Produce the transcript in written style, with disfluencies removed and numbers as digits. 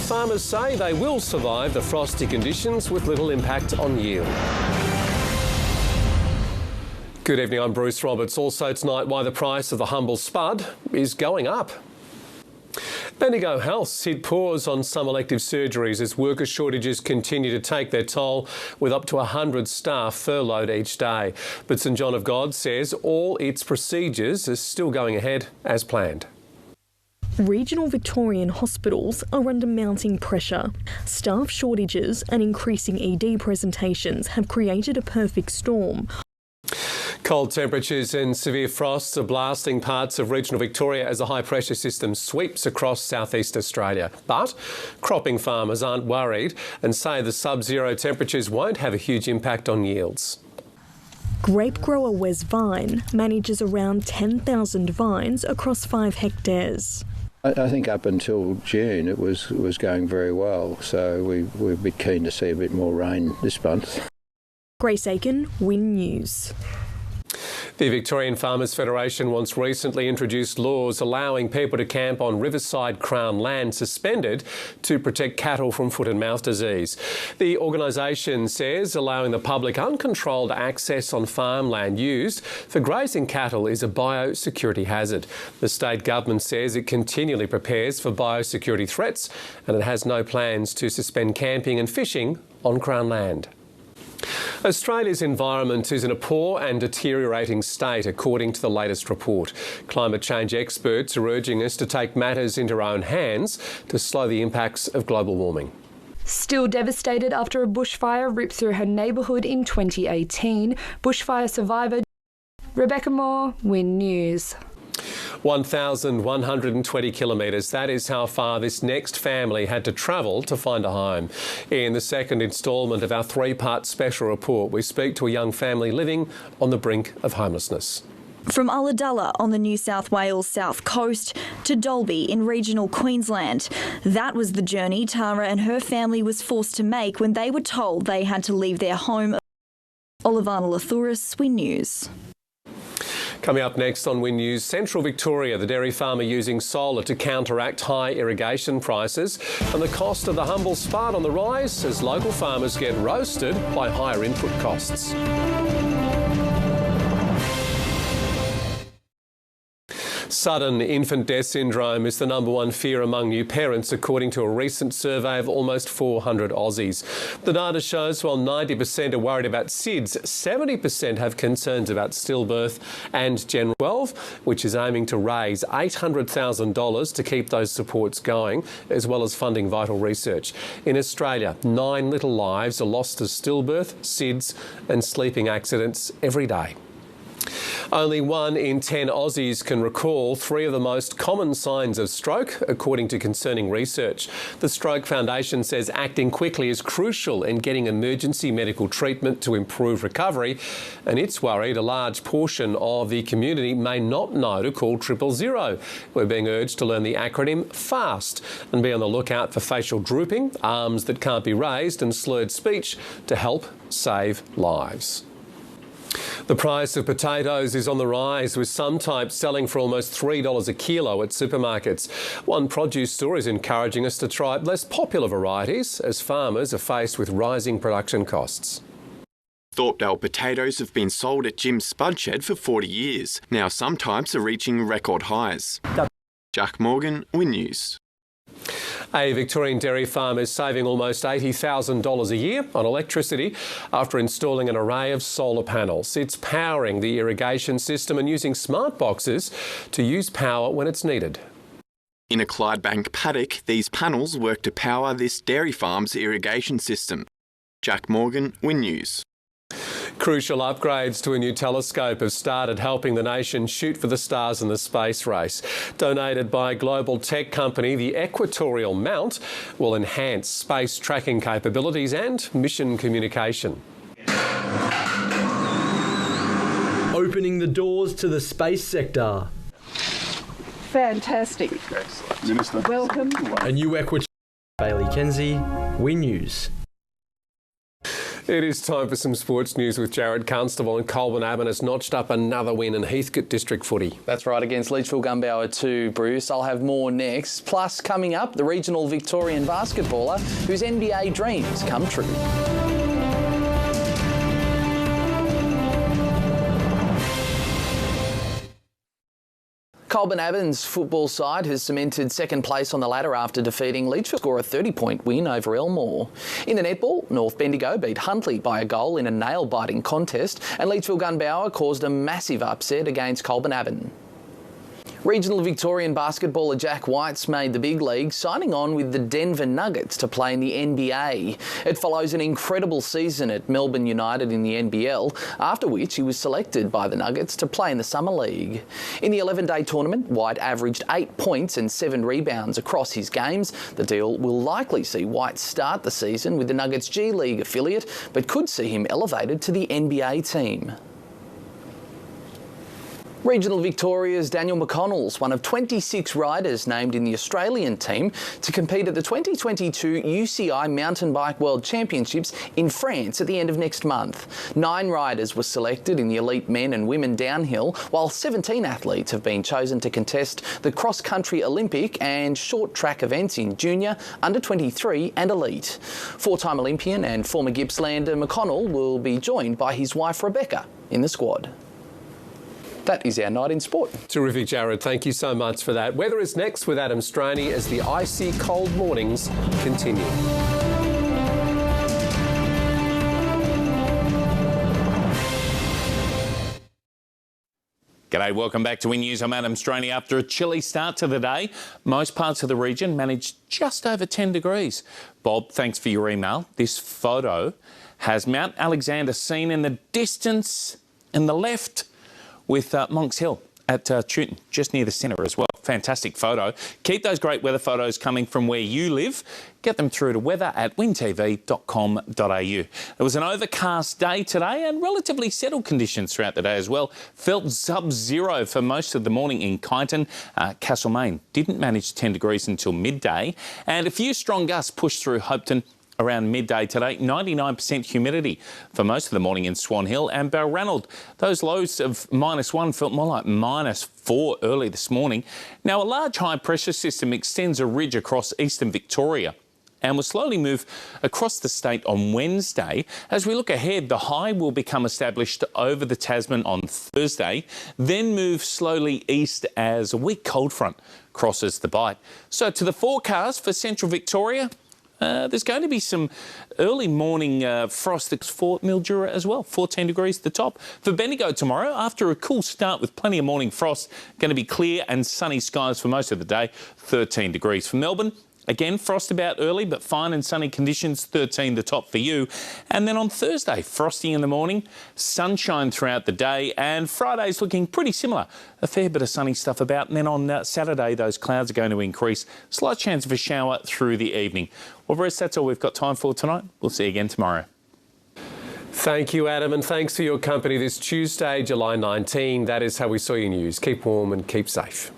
farmers say they will survive the frosty conditions with little impact on yield. Good evening, I'm Bruce Roberts. Also tonight, why the price of the humble spud is going up. Bendigo Health's hit pause on some elective surgeries as worker shortages continue to take their toll, with up to 100 staff furloughed each day. But St John of God says all its procedures are still going ahead as planned. Regional Victorian hospitals are under mounting pressure. Staff shortages and increasing ED presentations have created a perfect storm. Cold temperatures and severe frosts are blasting parts of regional Victoria as a high-pressure system sweeps across southeast Australia. But cropping farmers aren't worried and say the sub-zero temperatures won't have a huge impact on yields. Grape grower Wes Vine manages around 10,000 vines across 5 hectares. I think up until June it was going very well, so we're a bit keen to see a bit more rain this month. Grace Aiken, Win News. The Victorian Farmers Federation once recently introduced laws allowing people to camp on riverside Crown land suspended to protect cattle from foot and mouth disease. The organisation says allowing the public uncontrolled access on farmland used for grazing cattle is a biosecurity hazard. The state government says it continually prepares for biosecurity threats and it has no plans to suspend camping and fishing on Crown land. Australia's environment is in a poor and deteriorating state, according to the latest report. Climate change experts are urging us to take matters into our own hands to slow the impacts of global warming. Still devastated after a bushfire ripped through her neighbourhood in 2018, bushfire survivor Rebecca Moore, Win News. 1,120 kilometres. That is how far this next family had to travel to find a home. In the second instalment of our 3-part special report, we speak to a young family living on the brink of homelessness. From Ulladulla on the New South Wales south coast to Dalby in regional Queensland. That was the journey Tara and her family was forced to make when they were told they had to leave their home. Olivana Lathuris, Win News. Coming up next on Win News, Central Victoria, the dairy farmer using solar to counteract high irrigation prices, and the cost of the humble spud on the rise as local farmers get roasted by higher input costs. Sudden infant death syndrome is the #1 fear among new parents, according to a recent survey of almost 400 Aussies. The data shows while 90% are worried about SIDS, 70% have concerns about stillbirth and Gen 12, which is aiming to raise $800,000 to keep those supports going, as well as funding vital research. In Australia, 9 little lives are lost to stillbirth, SIDS and sleeping accidents every day. Only 1 in 10 Aussies can recall 3 of the most common signs of stroke, according to concerning research. The Stroke Foundation says acting quickly is crucial in getting emergency medical treatment to improve recovery, and it's worried a large portion of the community may not know to call 000. We're being urged to learn the acronym FAST and be on the lookout for facial drooping, arms that can't be raised and slurred speech to help save lives. The price of potatoes is on the rise, with some types selling for almost $3 a kilo at supermarkets. One produce store is encouraging us to try less popular varieties as farmers are faced with rising production costs. Thorpedale potatoes have been sold at Jim's Spud Shed for 40 years. Now some types are reaching record highs. Jack Morgan, Win News. A Victorian dairy farm is saving almost $80,000 a year on electricity after installing an array of solar panels. It's powering the irrigation system and using smart boxes to use power when it's needed. In a Clydebank paddock, these panels work to power this dairy farm's irrigation system. Jack Morgan, Win News. Crucial upgrades to a new telescope have started helping the nation shoot for the stars in the space race. Donated by global tech company, the Equatorial Mount will enhance space tracking capabilities and mission communication. Opening the doors to the space sector. Fantastic. Minister. Welcome. A new Equatorial. Bailey Kenzie, Win News. It is time for some sports news with Jared Constable, and Colburn Abbott has notched up another win in Heathcote District footy. That's right, against Leachville-Gunbower 2, Bruce. I'll have more next. Plus, coming up, the regional Victorian basketballer whose NBA dreams come true. Colburn Abbot's football side has cemented second place on the ladder after defeating Leachville, score a 30-point win over Elmore. In the netball, North Bendigo beat Huntley by a goal in a nail-biting contest, and Leachville-Gunbower caused a massive upset against Colburn Abbott. Regional Victorian basketballer Jack White's made the big league, signing on with the Denver Nuggets to play in the NBA. It follows an incredible season at Melbourne United in the NBL, after which he was selected by the Nuggets to play in the Summer League. In the 11-day tournament, White averaged 8 points and 7 rebounds across his games. The deal will likely see White start the season with the Nuggets G League affiliate, but could see him elevated to the NBA team. Regional Victoria's Daniel McConnell's one of 26 riders named in the Australian team to compete at the 2022 UCI Mountain Bike World Championships in France at the end of next month. 9 riders were selected in the elite men and women downhill, while 17 athletes have been chosen to contest the cross-country Olympic and short track events in junior, under-23 and elite. 4-time Olympian and former Gippslander McConnell will be joined by his wife Rebecca in the squad. That is our night in sport. Terrific, Jared. Thank you so much for that. Weather is next with Adam Straney as the icy cold mornings continue. G'day, welcome back to Win News. I'm Adam Straney. After a chilly start to the day, most parts of the region managed just over 10 degrees. Bob, thanks for your email. This photo has Mount Alexander seen in the distance in the left, with Monks Hill at Tooten, just near the centre as well. Fantastic photo. Keep those great weather photos coming from where you live. Get them through to weather@wintv.com.au. It was an overcast day today and relatively settled conditions throughout the day as well. Felt sub-zero for most of the morning in Kyneton. Castlemaine didn't manage 10 degrees until midday, and a few strong gusts pushed through Hopetoun around midday today. 99% humidity for most of the morning in Swan Hill and Balranald. Those lows of -1 felt more like -4 early this morning. Now, a large high pressure system extends a ridge across eastern Victoria and will slowly move across the state on Wednesday. As we look ahead, the high will become established over the Tasman on Thursday, then move slowly east as a weak cold front crosses the Bight. So to the forecast for central Victoria, there's going to be some early morning frost for Mildura as well, 14 degrees at the top. For Bendigo tomorrow, after a cool start with plenty of morning frost, going to be clear and sunny skies for most of the day, 13 degrees. For Melbourne, again, frost about early, but fine and sunny conditions, 13 the top for you. And then on Thursday, frosty in the morning, sunshine throughout the day, and Friday's looking pretty similar. A fair bit of sunny stuff about. And then on Saturday, those clouds are going to increase. Slight chance of a shower through the evening. Well, Bruce, that's all we've got time for tonight. We'll see you again tomorrow. Thank you, Adam, and thanks for your company this Tuesday, July 19. That is how we saw your news. Keep warm and keep safe.